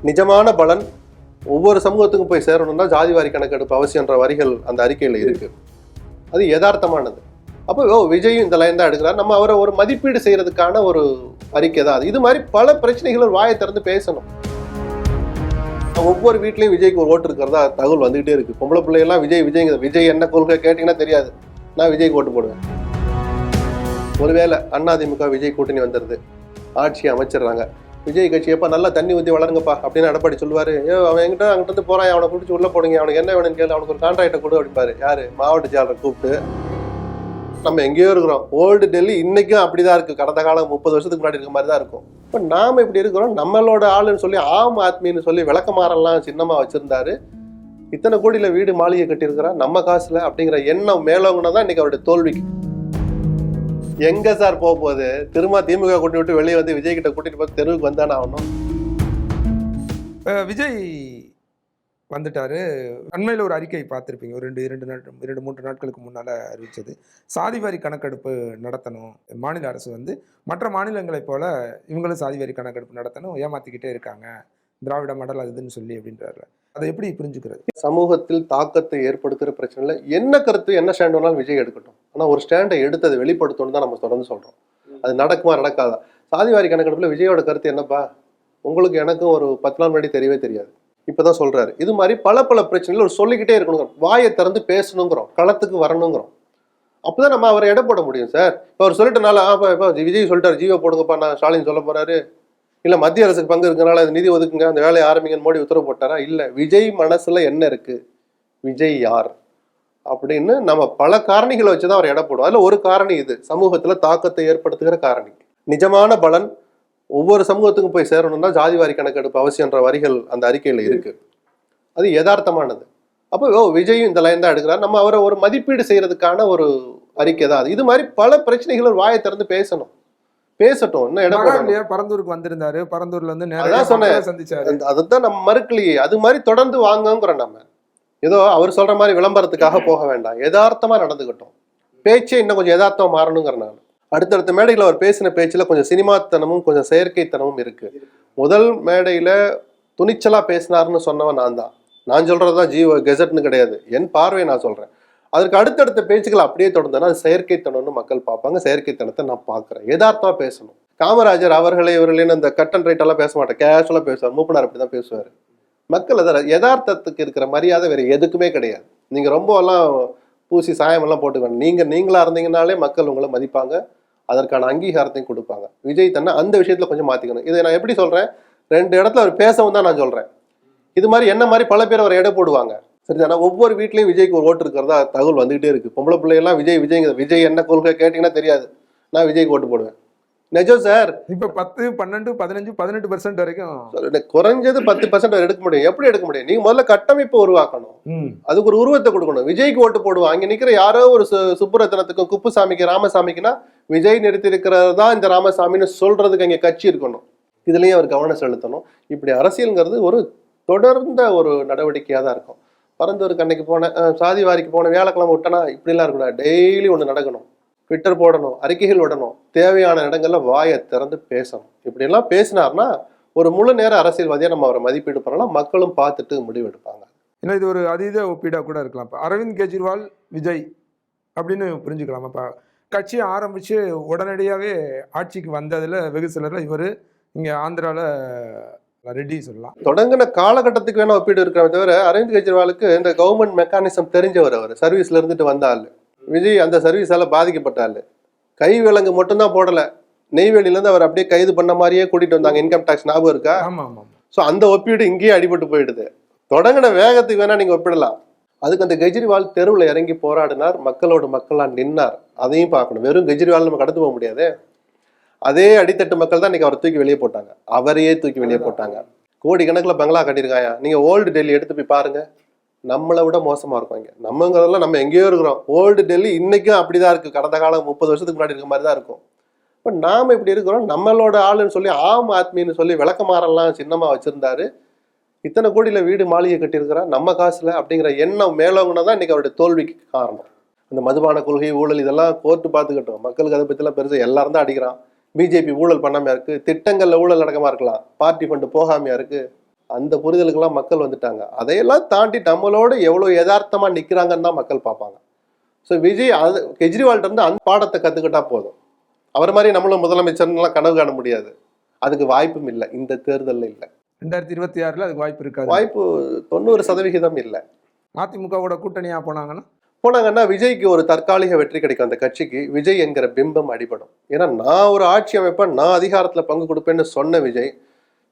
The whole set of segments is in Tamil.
நிஜமான பலன் ஒவ்வொரு சமூகத்துக்கும் போய் சேரணும்னா ஜாதிவாரி கணக்கெடுப்பு அவசியன்ற வரிகள் அந்த அறிக்கையில் இருக்கு. அது யதார்த்தமானது. அப்போ விஜயும் இந்த லைன் தான் எடுக்கிறார். நம்ம அவரை ஒரு மதிப்பீடு செய்யறதுக்கான ஒரு அறிக்கை தான் அது. இது மாதிரி பல பிரச்சனைகள் வாயை திறந்து பேசணும். ஒவ்வொரு வீட்லயும் விஜய்க்கு ஒரு ஓட்டு இருக்கிறதா தகவல் வந்துகிட்டே இருக்கு. பொம்பளை பிள்ளைகள்லாம் விஜய் என்ன கொள்கை கேட்டீங்கன்னா தெரியாது. நான் விஜய்க்கு ஓட்டு போடுவேன். ஒருவேளை அதிமுக விஜய் கூட்டணி வந்துடுது, ஆட்சி அமைச்சிடுறாங்க, விஜய் கட்சி எப்பா நல்லா தண்ணி ஊற்றி வளருங்கப்பா அப்படின்னு எடப்பாடி சொல்லுவாரு. அவன் என்கிட்ட அங்கிட்ட போறான், அவனை பிடிச்சி உள்ள போடுங்க, அவனுக்கு என்ன வேணும்னு கேளு, அவனுக்கு ஒரு கான்ட்ராக்டை கொடு அப்படிப்பாரு. யாரு? மாவட்ட செயலரை கூப்பிட்டு. நம்ம எங்கேயோ இருக்கிறோம். ஓல்டு டெல்லி இன்னைக்கும் அப்படிதான் இருக்கு. கடந்த காலம் 30 வருஷத்துக்கு முன்னாடி இருக்க மாதிரி தான் இருக்கும். இப்போ நாம இப்படி இருக்கிறோம். நம்மளோட ஆளுன்னு சொல்லி ஆம் ஆத்மின்னு சொல்லி விளக்கமாறலாம் சின்னமா வச்சிருந்தாரு. இத்தனை கோடியில வீடு மாளிகை கட்டியிருக்கிறா நம்ம காசுல அப்படிங்கிற எண்ணம் மேலோங்கன்னா தான் இன்னைக்கு அவருடைய தோல்விக்கு. எங்க சார் போக போகுது? திரும்ப திமுக கூட்டி விட்டு வெளியே வந்து விஜய் கிட்ட கூட்டிட்டு போய் தெருவுக்கு வந்தானே ஆகணும். விஜய் வந்துட்டாரு. அண்மையில் ஒரு அறிக்கை பார்த்துருப்பீங்க, ஒரு 2-3 நாட்களுக்கு முன்னால் அறிவித்தது. சாதிவாரி கணக்கெடுப்பு நடத்தணும், மாநில அரசு வந்து மற்ற மாநிலங்களைப் போல இவங்களும் சாதிவாரி கணக்கெடுப்பு நடத்தணும், ஏமாற்றிக்கிட்டே இருக்காங்க, திராவிட மாடல் அதுன்னு சொல்லி அப்படின்றாரு. அதை எப்படி புரிஞ்சுக்கிறது? சமூகத்தில் தாக்கத்தை ஏற்படுத்துகிற பிரச்சனைல என்ன கருத்து என்ன ஸ்டாண்ட் வேணாலும் விஜய் எடுக்கட்டும். ஆனால் ஒரு ஸ்டாண்டை எடுத்து அதை வெளிப்படுத்தணும்னு தான் நம்ம தொடர்ந்து சொல்கிறோம். அது நடக்குமா நடக்காதா? சாதிவாரி கணக்கெடுப்பில் விஜயோட கருத்து என்னப்பா? உங்களுக்கு எனக்கும் ஒரு 10 நாள் முன்னாடி தெரியவே தெரியாது, இப்போதான் சொல்றாரு. இது மாதிரி பல பிரச்சனைகள் ஒரு சொல்லிக்கிட்டே இருக்கணும். வாயை திறந்து பேசணுங்கிறோம், களத்துக்கு வரணுங்கிறோம். அப்போதான் நம்ம அவரை எடை போட முடியும் சார். இப்போ அவர் சொல்லிட்டனால இப்போ விஜய் சொல்லிட்டாரு ஜீவோ போடுங்கப்பா, நான் ஸ்டாலின் சொல்ல போறாரு, இல்லை மத்திய அரசுக்கு பங்கு இருக்கிறனால அது நிதி ஒதுக்குங்க, அந்த வேலையை ஆரம்பிங்கன்னு மோடி உத்தரவு போட்டாரா? இல்லை, விஜய் மனசுல என்ன இருக்கு, விஜய் யார் அப்படின்னு நம்ம பல காரணிகளை வச்சுதான் அவர் எடை போடுவோம். அதுல ஒரு காரணி இது, சமூகத்துல தாக்கத்தை ஏற்படுத்துகிற காரணி. நிஜமான பலன் ஒவ்வொரு சமூகத்துக்கும் போய் சேரணும்னா ஜாதிவாரி கணக்கெடுப்பு அவசியன்ற வரிகள் அந்த அறிக்கையில் இருக்கு. அது யதார்த்தமானது. அப்போ விஜயும் இந்த லைன் தான் எடுக்கிறார். நம்ம அவரை ஒரு மதிப்பீடு செய்யறதுக்கான ஒரு அறிக்கை தான் அது. இது மாதிரி பல பிரச்சனைகள் வாயை திறந்து பேசணும், பேசட்டும். என்ன இடம் பரந்தூருக்கு வந்திருந்தாரு, பரந்தூர்ல வந்து சந்திச்சாரு. அதுதான் நம்ம மறுக்கலையே. அது மாதிரி தொடர்ந்து வாங்குறோம். நம்ம ஏதோ அவர் சொல்ற மாதிரி விளம்பரத்துக்காக போக வேண்டாம், யதார்த்தமா நடந்துகிட்டோம். பேச்சே இன்னும் கொஞ்சம் யதார்த்தமா மாறணுங்கிற நான். அடுத்தடுத்த மேடையில் அவர் பேசின பேச்சில் கொஞ்சம் சினிமாத்தனமும் கொஞ்சம் செயற்கைத்தனமும் இருக்கு. முதல் மேடையில துணிச்சலா பேசினார்னு சொன்னவன் நான் தான். நான் சொல்றதுதான் ஜீவோ கெசட்னு கிடையாது, என் பார்வை நான் சொல்றேன். அதற்கு அடுத்தடுத்த பேச்சுக்கள் அப்படியே தொடர்ந்தனா அது செயற்கைத்தனம்னு மக்கள் பார்ப்பாங்க. செயற்கைத்தனத்தை நான் பார்க்குறேன். யதார்த்தமா பேசணும். காமராஜர் இவர்களேன்னு அந்த கட் அண்ட் ரைட் எல்லாம் பேச மாட்டேன், கேஷுவலா பேசுவார். மூப்பனார் அப்படிதான் பேசுவார். மக்கள் அதை யதார்த்தத்துக்கு இருக்கிற மரியாதை வேற எதுக்குமே கிடையாது. நீங்க ரொம்ப எல்லாம் பூசி சாயமெல்லாம் போட்டுக்கணும். நீங்களா இருந்தீங்கன்னாலே மக்கள் உங்களை மதிப்பாங்க, அதற்கான அங்கீகாரத்தையும் கொடுப்பாங்க. விஜய் தன்னை அந்த விஷயத்துல கொஞ்சம் மாத்திக்கணும். இதை நான் எப்படி சொல்றேன், 2 இடத்துல அவர் பேசவும் தான் நான் சொல்றேன். இது மாதிரி என்ன மாதிரி பல பேர் அவர் எடை போடுவாங்க. சரிதானா? ஒவ்வொரு வீட்லயும் விஜய்க்கு ஒரு ஓட்டு இருக்கிறதா தகவல் வந்துகிட்டே இருக்கு. பொம்பளை பிள்ளைகள்லாம் விஜய் என்ன கொள்கை கேட்டீங்கன்னா தெரியாது. நான் விஜய்க்கு ஓட்டு போடுவேன். நிஜம் சார். இப்ப 10, 12, 15, 18% வரைக்கும் குறைஞ்சது 10% எடுக்க முடியும். எப்படி எடுக்க முடியும்? நீங்க முதல்ல கட்டமைப்பு உருவாக்கணும், அதுக்கு ஒரு உருவத்தை கொடுக்கணும். விஜய்க்கு ஓட்டு போடுவோம், அங்க நிக்கிற யாரோ ஒரு சுப்புரத்தனத்துக்கும் குப்புசாமிக்கு ராமசாமிக்குன்னா விஜய் நிறுத்தி இருக்கிறதா இந்த ராமசாமின்னு சொல்றதுக்கு அங்க கட்சி இருக்கணும். இதுலயும் அவர் கவனம் செலுத்தணும். இப்படி அரசியல்ங்கிறது ஒரு தொடர்ந்த ஒரு நடவடிக்கையா தான் இருக்கும். பரந்தூருக்கு அன்னைக்கு போனேன், சாதி வாரிக்கு போன வியாழக்கிழமை விட்டனா இப்படிலாம் இருக்கணும். டெய்லி ஒன்று நடக்கணும், ட்விட்டர் போடணும், அறிக்கைகள் விடணும், தேவையான இடங்கள்ல வாயை திறந்து பேசணும். இப்படியெல்லாம் பேசினார்னா ஒரு முழு நேர அரசியல்வாதியா நம்ம அவரை மதிப்பீடு பண்ணலாம். மக்களும் பார்த்துட்டு முடிவு எடுப்பாங்க. ஏன்னா இது ஒரு அதீத ஒப்பீடா கூட இருக்கலாம். இப்போ அரவிந்த் கெஜ்ரிவால் விஜய் அப்படின்னு புரிஞ்சுக்கலாம். இப்போ கட்சியை ஆரம்பிச்சு உடனடியாகவே ஆட்சிக்கு வந்ததுல வெகு சிலர் இவர் இங்கே ஆந்திராவில் ரெட்டி சொல்லலாம். தொடங்கின காலகட்டத்துக்கு வேணா ஒப்பீடு இருக்கிற தவிர அரவிந்த் கெஜ்ரிவாலுக்கு இந்த கவர்மெண்ட் மெக்கானிசம் தெரிஞ்சவர். அவர் சர்வீஸ்ல இருந்துட்டு வந்தாள். விஜய் அந்த சர்வீஸால பாதிக்கப்பட்டாள். கை விலங்கு மட்டும்தான் போடல, நெய்வேலியில இருந்து அவர் அப்படியே கைது பண்ண மாதிரியே கூட்டிட்டு வந்தாங்க. இன்கம் டாக்ஸ் ஞாபகம் இருக்கா? ஸோ அந்த ஒப்பீடு இங்கேயே அடிபட்டு போயிடுது. தொடங்கின வேகத்துக்கு வேணா நீங்க ஒப்பிடலாம். அதுக்கு அந்த கெஜ்ரிவால் தெருவில் இறங்கி போராடினார், மக்களோட மக்களா நின்னார். அதையும் பார்க்கணும். வெறும் கெஜ்ரிவால் நம்ம கடந்து போக முடியாது. அதே அடித்தட்டு மக்கள் தான் இன்னைக்கு அவரை தூக்கி வெளியே போட்டாங்க. அவரையே தூக்கி வெளியே போட்டாங்க. கோடி கணக்கில் பங்களா கட்டியிருக்காங்க. நீங்க ஓல்டு டெல்லி எடுத்து போய் பாருங்க, நம்மளை விட மோசமா இருக்கும். இங்க நம்மங்கிறதெல்லாம் நம்ம எங்கேயோ இருக்கிறோம். ஓல்டு டெல்லி இன்னைக்கும் அப்படிதான் இருக்கு. கடந்த காலம் 30 வருஷத்துக்கு முன்னாடி இருக்க மாதிரி தான் இருக்கும். இப்போ நாம இப்படி இருக்கிறோம். நம்மளோட ஆளுன்னு சொல்லி ஆம் ஆத்மின்னு சொல்லி விளக்கமாறலாம் சின்னமா வச்சிருந்தாரு. இத்தனை கோடியில வீடு மாளிகை கட்டியிருக்கிறா நம்ம காசுல அப்படிங்கிற எண்ணம் மேலோங்கன்னா தான் இன்னைக்கு அவருடைய தோல்விக்கு காரணம். அந்த மதுபான கொள்கை, ஊழல் இதெல்லாம் கோர்ட்டு பார்த்துக்கிட்டோம். மக்களுக்கு அதை பற்றிலாம் பெருசாக எல்லாரும் தான் அடிக்கிறான். பிஜேபி ஊழல் பண்ணாமையா இருக்கு, திட்டங்கள்ல ஊழல் நடக்காம இருக்கலாம், பார்ட்டி ஃபண்டு போகாமையா இருக்கு. அந்த புரிதலுக்கெல்லாம் மக்கள் வந்துட்டாங்க. அதையெல்லாம் தாண்டி நம்மளோட எவ்வளவு யதார்த்தமா நிக்கிறாங்கன்னு தான் மக்கள் பார்ப்பாங்க. ஸோ விஜய் அது கெஜ்ரிவால்ட்ட இருந்து அந்த பாடத்தை கத்துக்கிட்டா போதும். அவர் மாதிரி நம்மளும் முதலமைச்சர்லாம் கனவு காண முடியாது. அதுக்கு வாய்ப்பும் இல்லை, இந்த தேர்தலில் இல்லை. 2026 அதுக்கு வாய்ப்பு இருக்காது. வாய்ப்பு 90% இல்லை. அதிமுகவோட கூட்டணியா போனாங்கன்னா விஜய்க்கு ஒரு தற்காலிக வெற்றி கிடைக்கும். அந்த கட்சிக்கு விஜய் என்கிற பிம்பம் அடிபடும். ஏன்னா நான் ஒரு ஆட்சி அமைப்பேன், நான் அதிகாரத்துல பங்கு கொடுப்பேன்னு சொன்ன விஜய்,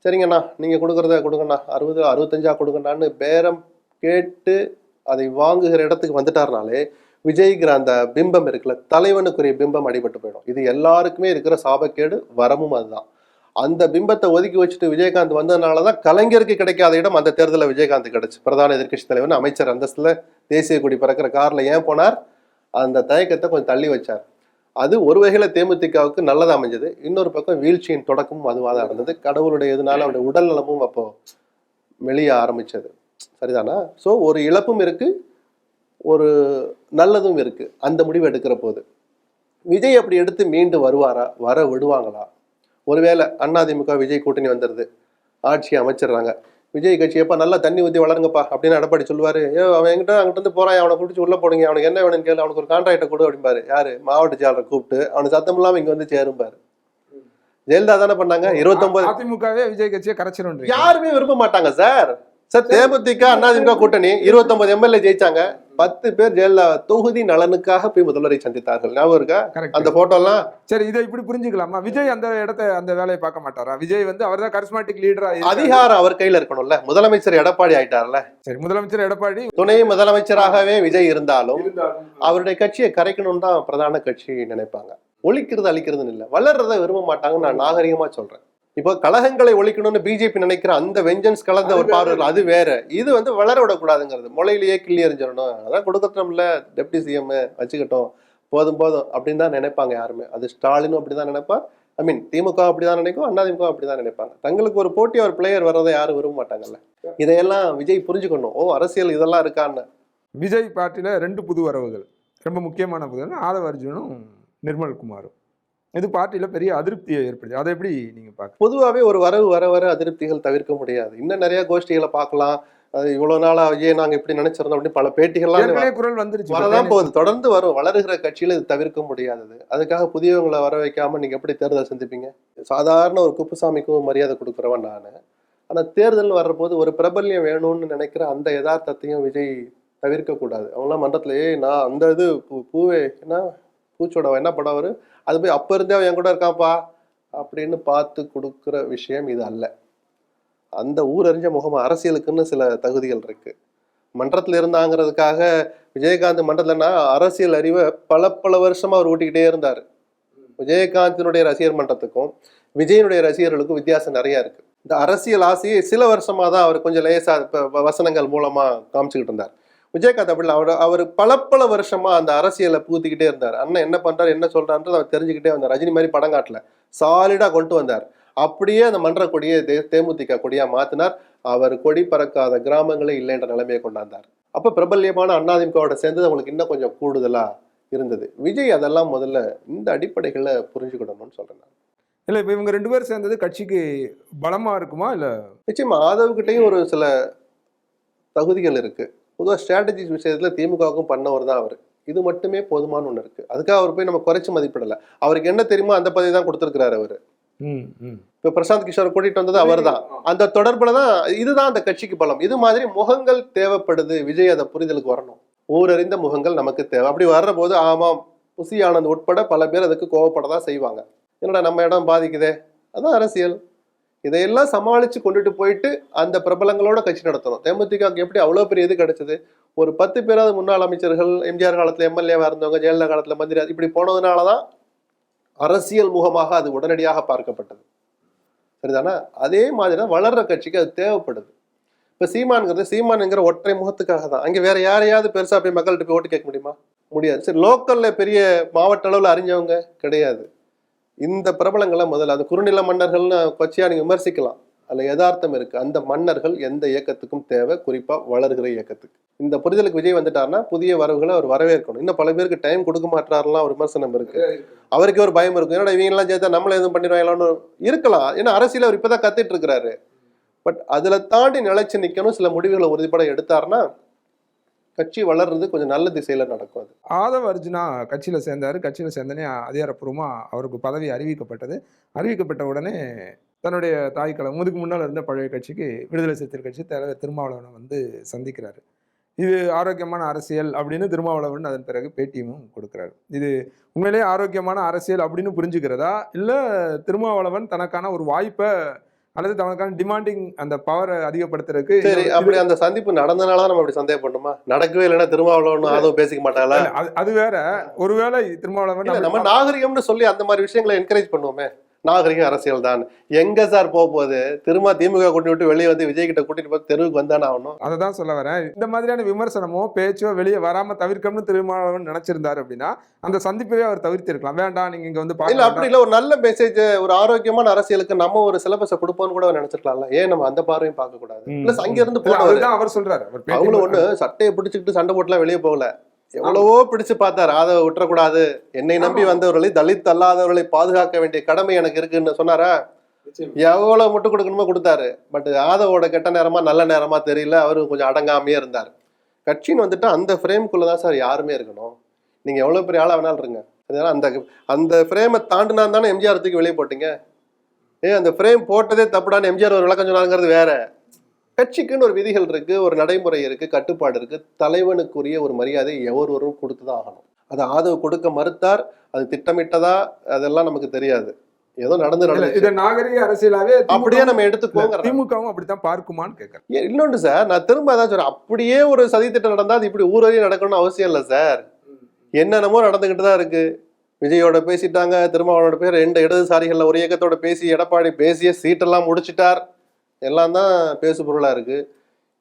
சரிங்கண்ணா நீங்க கொடுக்கறத கொடுங்கண்ணா, 60 65 கொடுங்கண்ணான்னு பேரம் கேட்டு அதை வாங்குகிற இடத்துக்கு வந்துட்டாருனாலே விஜய்ங்கிற அந்த பிம்பம் இருக்குல்ல, தலைவனுக்குரிய பிம்பம் அடிபட்டு போயிடும். இது எல்லாருக்குமே இருக்கிற சாபக்கேடு, வரமும் அதுதான். அந்த பிம்பத்தை ஒதுக்கி வச்சுட்டு விஜயகாந்த் வந்ததுனாலதான் கலைஞருக்கு கிடைக்காத இடம் அந்த தேர்தலில் விஜயகாந்த் கிடைச்சு. பிரதான எதிர்கட்சி தலைவர், அமைச்சர் அந்தஸ்துல தேசிய கொடி பறக்கிற கார்ல ஏன் போனார்? அந்த தயக்கத்தை கொஞ்சம் தள்ளி வச்சார். அது ஒரு வகையில தேமுதிகவுக்கு நல்லதா அமைஞ்சது. இன்னொரு பக்கம் வீழ்ச்சியின் தொடக்கமும் அதுவாக தான் இருந்தது. கடவுளுடைய இதனால அவருடைய உடல் நலமும் அப்போ மெளிய ஆரம்பிச்சது. சரிதானா? ஸோ ஒரு இழப்பும் இருக்கு, ஒரு நல்லதும் இருக்கு அந்த முடிவு எடுக்கிற போது. விஜய் அப்படி எடுத்து மீண்டு வருவாரா? வர விடுவாங்களா? ஒருவேளை அதிமுக விஜய் கூட்டணி வந்துடுது, ஆட்சி அமைச்சிடுறாங்க, விஜய் கட்சி எப்பா நல்லா தண்ணி ஊற்றி வளருங்கப்பா அப்படின்னு எடப்பாடி சொல்லுவாரு. அவன் என்கிட்ட அங்கிட்ட இருந்து போறான், அவனை கூட்டிச்சு உள்ள போடுங்க, அவனுக்கு என்ன வேணும்னு கேளு, அவனுக்கு ஒரு கான்ட்ராக்டை கொடு அப்படிம்பாரு. யாரு? மாவட்ட செயலரை கூப்பிட்டு அவனுக்கு சத்தம் இல்லாம இங்க வந்து சேரும்பாரு. ஜெயலலிதா தானே பண்ணாங்க. 29 அதிமுகவே விஜய் கட்சியை கரைச்சிடும் யாருமே விரும்ப மாட்டாங்க சார். தேமுதிக அதிமுக கூட்டணி 29 எம்எல்ஏ ஜெயிச்சாங்க. 10 பேர் ஜெயலலிதா தொகுதி நலனுக்காக போய் முதல்வரை சந்தித்தார்கள். ஞாபகம் இருக்கா அந்த போட்டோ எல்லாம்? சரி, இதை இப்படி புரிஞ்சுக்கலாமா? விஜய் அந்த இடத்தை அந்த வேலையை பார்க்க மாட்டாரா? விஜய் வந்து அவர் தான் கரிஸ்மாட்டிக் லீடரா, அதிகாரம் அவர் கையில இருக்கணும்ல. முதலமைச்சர் எடப்பாடி ஆயிட்டார்ல. சரி, முதலமைச்சர் எடப்பாடி, துணை முதலமைச்சராகவே விஜய் இருந்தாலும் அவருடைய கட்சியை கரைக்கணும்னு தான் பிரதான கட்சி நினைப்பாங்க. ஒழிக்கிறது அழிக்கிறதுன்னு இல்லை, வளர்றதை விரும்ப மாட்டாங்கன்னு நான் நாகரிகமா சொல்றேன். இப்போ கழகங்களை ஒழிக்கணும்னு பிஜேபி நினைக்கிற அந்த வெஞ்சன்ஸ் கலந்த ஒரு பார்வை, அது வேற. இது வந்து வளர விடக்கூடாதுங்கிறது, முளையிலேயே கிள்ளி எறிஞ்சிடணும். அதான் கொடுக்கறோம்ல டெப்டி சிஎம் வச்சுக்கிட்டோம், போதும் போதும் அப்படின்னு தான் நினைப்பாங்க யாருமே. அது ஸ்டாலினும் அப்படிதான் நினைப்பார், திமுக அப்படிதான் நினைக்கும், அதிமுக அப்படிதான் நினைப்பாங்க. தங்களுக்கு ஒரு போட்டி ஒரு பிளேயர் வர்றதை யாரும் விரும்ப மாட்டாங்கல்ல. இதையெல்லாம் விஜய் புரிஞ்சுக்கணும். ஓ, அரசியல் இதெல்லாம் இருக்கான்னு. விஜய் பார்ட்டியில 2 புது வரவுகள், ரொம்ப முக்கியமான புது, ஆதவ அர்ஜுனும் நிர்மல்குமாரும். இது பார்ட்டியில பெரிய அதிருப்தியை ஏற்படுது. அதை எப்படி நீங்க பார்க்க? பொதுவாகவே ஒரு வரவு வர அதிருப்திகள் தவிர்க்க முடியாது. இன்னும் நிறைய கோஷ்டிகளை பார்க்கலாம். அது இவ்வளவு நாளா ஐயே நாங்க இப்படி நினைச்சிருந்தோம் அப்படின்னு பல பேட்டிகள்லாம் குரல் வந்துருச்சு, வரதான் போகுது, தொடர்ந்து வரும். வளருகிற கட்சியில இது தவிர்க்க முடியாதது. அதுக்காக புதியவங்களை வர வைக்காம நீங்க எப்படி தேர்தல் சந்திப்பீங்க? சாதாரண ஒரு குப்புசாமிக்கும் மரியாதை கொடுக்குறவன் நானு. ஆனா தேர்தல் வர்ற போது ஒரு பிரபல்யம் வேணும்னு நினைக்கிற அந்த யதார்த்தத்தையும் விஜய் தவிர்க்க கூடாது. அவங்களாம் மன்றத்துல நான் அந்த இது பூவே என்ன பூச்சோட என்ன படம் அவரு, அது போய் அப்ப இருந்தே அவன் என் கூட இருக்கான்ப்பா அப்படின்னு பார்த்து கொடுக்குற விஷயம் இது அல்ல. அந்த ஊரறிஞ்ச முகம், அரசியலுக்குன்னு சில தகுதிகள் இருக்கு. மன்றத்துல இருந்தாங்கிறதுக்காக விஜயகாந்த் மன்றத்துலன்னா அரசியல் அறிவை பல வருஷமா அவர் ஊட்டிக்கிட்டே இருந்தாரு. விஜயகாந்தினுடைய ரசிகர் மன்றத்துக்கும் விஜயனுடைய ரசிகர்களுக்கும் வித்தியாசம் நிறைய இருக்கு. இந்த அரசியல் ஆசையை சில வருஷமா தான் அவர் கொஞ்சம் லேசா வசனங்கள் மூலமா காமிச்சுக்கிட்டு இருந்தார். விஜயகாந்த் அப்படி அவர் பல வருஷமா அந்த அரசியலை பூத்திக்கிட்டே இருந்தார். அண்ணன் என்ன பண்றாரு, என்ன சொல்றான்றது அவர் தெரிஞ்சுக்கிட்டே வந்தார். ரஜினி மாதிரி படம் காட்டல, சாலிடா கொண்டு வந்தார். அப்படியே அந்த மன்ற கொடியை தேமுதிக கொடியா மாத்தினார். அவர் கொடி பறக்காத கிராமங்களே இல்லைன்ற நிலைமையை கொண்டாந்தார். அப்ப பிரபல்யமான அதிமுகவோட சேர்ந்தது அவங்களுக்கு இன்னும் கொஞ்சம் கூடுதலா இருந்தது. விஜய் அதெல்லாம் முதல்ல இந்த அடிப்படைகளை புரிஞ்சுக்கிடணும்னு சொல்றேன். இல்ல இப்ப இவங்க 2 பேரும் சேர்ந்தது கட்சிக்கு பலமா இருக்குமா? இல்ல நிச்சயமா ஆதவ்கிட்டையும் ஒரு சில தகுதிகள் இருக்கு. பொதுவாக ஸ்ட்ராட்டஜிஸ் விஷயத்துல திமுகவுக்கும் பண்ணவர் தான் அவர். இது மட்டுமே போதுமான ஒண்ணு இருக்கு. அதுக்காக அவர் போய் நம்ம குறைச்சு மதிப்பிடல. அவருக்கு என்ன தெரியுமோ அந்த பதவி தான் கொடுத்திருக்கிறாரு அவரு. இப்ப பிரசாந்த் கிஷோர் கூட்டிட்டு வந்தது அவர் தான். அந்த தொடர்புல தான் இதுதான் அந்த கட்சிக்கு பலம். இது மாதிரி முகங்கள் தேவைப்படுது. விஜய் அதை புரிதலுக்கு வரணும். ஊரறிந்த முகங்கள் நமக்கு தேவை. அப்படி வர்ற போது ஆமாம், புசி ஆனந்த் உட்பட பல பேர் அதுக்கு கோவப்படதான் செய்வாங்க. என்னடா நம்ம இடம் பாதிக்குதே, அதான் அரசியல். இதையெல்லாம் சமாளிச்சு கொண்டுட்டு போயிட்டு அந்த பிரபலங்களோட கட்சி நடத்தணும். தேமுதிகவுக்கு எப்படி அவ்வளவு பெரிய இது கிடைச்சது? ஒரு 10 பேராவது முன்னாள் அமைச்சர்கள், எம்ஜிஆர் காலத்துல எம்எல்ஏவா இருந்தவங்க, ஜெயலலிதா காலத்துல மந்திரி, இப்படி போனதுனாலதான் அரசியல் முகமாக அது உடனடியாக பார்க்கப்பட்டது. சரிதானா? அதே மாதிரிதான் வளர்ற கட்சிக்கு அது தேவைப்படுது. இப்ப சீமான்ங்கிற ஒற்றை முகத்துக்காக தான். அங்க வேற யாரையாவது பெருசா போய் மக்கள்கிட்ட போய் ஓட்டு கேட்க முடியுமா? முடியாது. சரி, லோக்கல்ல பெரிய மாவட்ட அளவுல அறிஞ்சவங்க கிடையாது. இந்த பிரபலங்களை முதல்ல அது குறுநில மன்னர்கள்னு கொச்சியா நீங்க விமர்சிக்கலாம், அதுல யதார்த்தம் இருக்கு. அந்த மன்னர்கள் எந்த இயக்கத்துக்கும் தேவை, குறிப்பா வளர்கிற இயக்கத்துக்கு. இந்த புரிதலுக்கு விஜய் வந்துட்டாருன்னா புதிய வரவுகளை அவர் வரவேற்கணும். இன்னும் பல பேருக்கு டைம் கொடுக்க மாட்டாருலாம் ஒரு விமர்சனம் இருக்கு. அவருக்கு ஒரு பயம் இருக்கும், ஏன்னா இவங்க எல்லாம் சேர்த்தா நம்மள எதுவும் பண்ணிடுவாங்களான்னு இருக்கலாம். ஏன்னா அரசியல் அவர் இப்பதான் கத்துட்டு இருக்கிறாரு. பட் அதுல தாண்டி நிலைச்சு நிக்கணும், சில முடிவுகளை உறுதிப்பட எடுத்தாருன்னா கட்சி வளர்றது கொஞ்சம் நல்ல திசையில நடக்கும். அது ஆதவ் அர்ஜுனா கட்சியில் சேர்ந்தார். கட்சியில் சேர்ந்தனே அதிகாரப்பூர்வமாக அவருக்கு பதவி அறிவிக்கப்பட்டது. அறிவிக்கப்பட்ட உடனே தன்னுடைய தாய் கழகம் இதுக்கு முன்னால் இருந்த பழைய கட்சிக்கு விடுதலை சிறுத்தைகள் கட்சி தலைவர் திருமாவளவனை வந்து சந்திக்கிறாரு. இது ஆரோக்கியமான அரசியல் அப்படின்னு திருமாவளவன் அதன் பிறகு பேட்டியும் கொடுக்கிறாரு. இது உண்மையிலேயே ஆரோக்கியமான அரசியல் அப்படின்னு புரிஞ்சுக்கிறதா, இல்லை திருமாவளவன் தனக்கான ஒரு வாய்ப்பை அல்லது தனக்கான டிமாண்டிங் அந்த பவரை அதிகப்படுத்துறதுக்கு? சரி, அப்படி அந்த சந்திப்பு நடந்தனால நம்ம அப்படி சந்தேகப்படணுமா? நடக்கவே இல்லைன்னா திருமாவளவன் ஆதவ பேசிக்க மாட்டாங்களா? அது வேற. ஒருவேளை திருமாவளவன் நம்ம நாகரிகம்னு சொல்லி அந்த மாதிரி விஷயங்களை என்கரேஜ் பண்ணுவோமே, நாகரிக அரசியல் தான். எங்க சார் போகுது? திரும்ப திமுக கூட்டி விட்டு வெளியே வந்து விஜய் கிட்ட கூட்டிட்டு போய் தெருவுக்கு வந்தானே ஆகணும். அதை தான் சொல்ல வரேன். இந்த மாதிரியான விமர்சனமோ பேச்சோ வெளியே வராம தவிர்க்கணும்னு திருமாவளவன் நினைச்சிருந்தாரு அப்படின்னா அந்த சந்திப்பவே அவர் தவிர்த்திருக்கலாம். வேண்டாம், நீங்க இங்க வந்து இல்ல அப்படி இல்ல, ஒரு நல்ல மெசேஜ், ஒரு ஆரோக்கியமான அரசியலுக்கு நம்ம ஒரு சிலபஸை கொடுப்போம்னு கூட நினைச்சிருக்கலாம்ல. ஏன் நம்ம அந்த பார்வையும் பார்க்க கூடாது? பிளஸ் அங்க இருந்து போனவர் அவர் சொல்றாரு, அவங்களும் ஒண்ணு சட்டையை பிடிச்சிக்கிட்டு சண்டை போட்டுலாம் வெளியே போகல. எவ்வளவோ பிடிச்சு பார்த்தாரு, அதை விட்டுறக்கூடாது, என்னை நம்பி வந்தவர்களை, தலித் அல்லாதவர்களை பாதுகாக்க வேண்டிய கடமை எனக்கு இருக்குன்னு சொன்னாரா? எவ்வளவு முட்டு கொடுக்கணுமோ கொடுத்தாரு. பட் ஆதவோட கெட்ட நேரமா நல்ல நேரமா தெரியல, அவரு கொஞ்சம் அடங்காமையே இருந்தார். கட்சின்னு வந்துட்டு அந்த ஃப்ரேம்குள்ளதான் சார் யாருமே இருக்கணும். நீங்க எவ்வளவு பெரிய ஆளா வேணாலும் இருங்க, அதனால அந்த அந்த ஃப்ரேமை தாண்டினா தானே எம்ஜிஆர் தூக்கி வெளியே போட்டீங்க. அந்த ஃப்ரேம் போட்டதே தப்புடான்னு எம்ஜிஆர் ஒரு விளக்கம் சொன்னாங்கிறது வேற. கட்சிக்குன்னு ஒரு விதிகள் இருக்கு, ஒரு நடைமுறை இருக்கு, கட்டுப்பாடு இருக்கு. தலைவனுக்குரிய ஒரு மரியாதை ஒருவரும் கொடுத்துதான் ஆகணும். அது ஆதவ் கொடுக்க மறுத்தார். அது திட்டமிட்டதா அதெல்லாம் நமக்கு தெரியாது, ஏதோ நடந்து நாகரிக அரசியலாவே அப்படியே நம்ம எடுத்துக்கோங்க. திமுகவும் அப்படித்தான் பார்க்குமான்னு கேட்கறேன். இன்னொன்று சார், நான் திரும்ப அதான் சொல்றேன், அப்படியே ஒரு சதித்திட்டம் நடந்தா அது இப்படி ஊரறிய நடக்கணும்னு அவசியம் இல்லை சார். என்னென்னமோ நடந்துகிட்டு தான் இருக்கு. விஜயோட பேசிட்டாங்க, திருமாவளவோட பேர் 2 இடதுசாரிகள்ல ஒரு இயக்கத்தோட பேசி எடப்பாடி பேசிய சீட்டெல்லாம் முடிச்சிட்டார். எல்லாம் தான் பேசு பொருளா இருக்கு.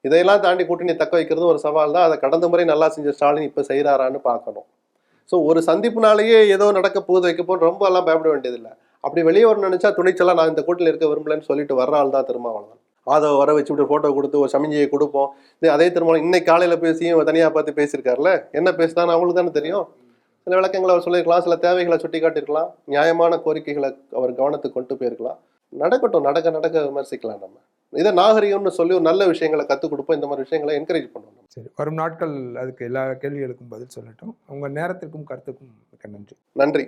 இதையெல்லாம் தாண்டி கூட்டணி தக்க வைக்கிறது ஒரு சவால் தான். அதை கடந்த முறை நல்லா செஞ்ச ஸ்டாலின் இப்ப செய்யறாரான்னு பார்க்கணும். ஸோ ஒரு சந்திப்புனாலேயே ஏதோ நடக்க போகுது வைக்க போது ரொம்ப எல்லாம் பயப்பட வேண்டியதில்லை. அப்படி வெளியே வரணும்னு நினைச்சா துணிச்சலா நான் இந்த கூட்டணியில் இருக்க விரும்பலன்னு சொல்லிட்டு வர்ற ஆள் தான் திருமாவளவன். ஆதவ வர வச்சு விட்டு போட்டோ கொடுத்து ஒரு சமிஞ்சியை கொடுப்போம். அதே திருமாவளவன் இன்னைக்கு காலையில பேசியும் தனியா பார்த்து பேசியிருக்காருல, என்ன பேசுதான்னு அவங்களுக்கு தானே தெரியும். சில விளக்கங்களை அவர் சொல்லியிருக்கலாம், சில தேவைகளை சுட்டி காட்டியிருக்கலாம், நியாயமான கோரிக்கைகளை அவர் கவனத்துக்கு கொண்டு போயிருக்கலாம். நடக்கட்டும், நடக்க நடக்க விமர்சிக்கலாம். நம்ம இதை நாகரிகம்னு சொல்லி ஒரு நல்ல விஷயங்களை கற்றுக் கொடுப்போம். இந்த மாதிரி விஷயங்களை என்கரேஜ் பண்ணணும். சரி, வரும் நாட்கள் அதுக்கு எல்லா கேள்விகளுக்கும் பதில் சொல்லட்டும். உங்க நேரத்திற்கும் கருத்துக்கும் மிக்க நன்றி. நன்றி.